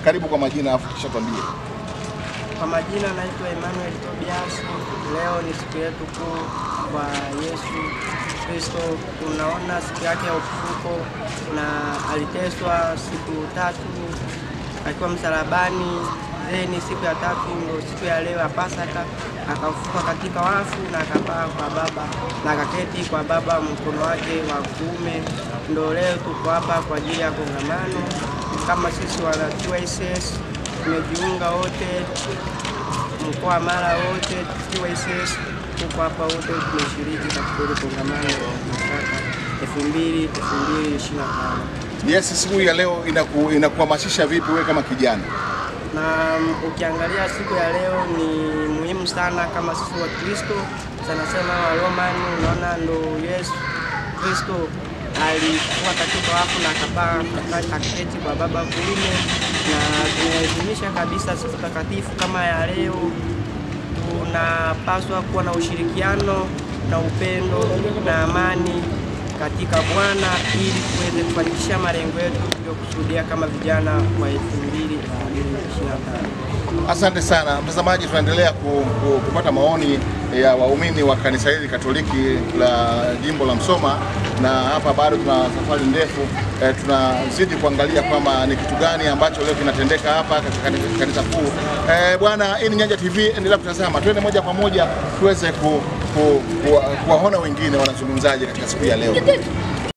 Karibu kwa majina afu kisha tuambie. Kwa majina naitwa Emmanuel Tobias. Leo ni siku yetu kuu kwa Yesu Kristo. Tunaona siku yake ya ufufuko, na aliteswa siku 3 akiwa msalabani. Ni siku ya 3 ndio siku ya leo ya Pasaka, akafufuka katika wafu na akapaa kwa Baba na akaketi kwa Baba mkono wake wa kuume. Ndio leo tuko hapa kwa ajili ya kongamano kama sisi wana TYSS tumejiunga wote, mkoa wa Mara wote TYSS tuko hapa wote tunashiriki katika ile kongamano la Pasaka 2025. Yes, siku ya leo inakuhamasisha vipi wewe kama kijana? Na ukiangalia siku ya leo ni muhimu sana kama sisi wa Kristo, sana wa Romani. Unaona ndo Yesu Kristo alikuwa katika wafu na akapaa akaketi kwa Baba kuume, na tunaadhimisha kabisa siku takatifu kama ya leo. Tunapaswa kuwa na ushirikiano na upendo na amani katika Bwana ili tuweze kufanikisha malengo yetu tuliyokusudia kama vijana wa 2025. Asante sana mtazamaji, tunaendelea kupata maoni ya waumini wa kanisa hili Katoliki la jimbo la Msoma, na hapa bado tuna safari ndefu. Tunazidi kuangalia kwamba ni kitu gani ambacho leo kinatendeka hapa katika kanisa kuu. Bwana, hii ni Nyanja TV, endelea kutazama. Twende moja kwa moja tuweze kuwaona wengine wanazungumzaje katika siku ya leo.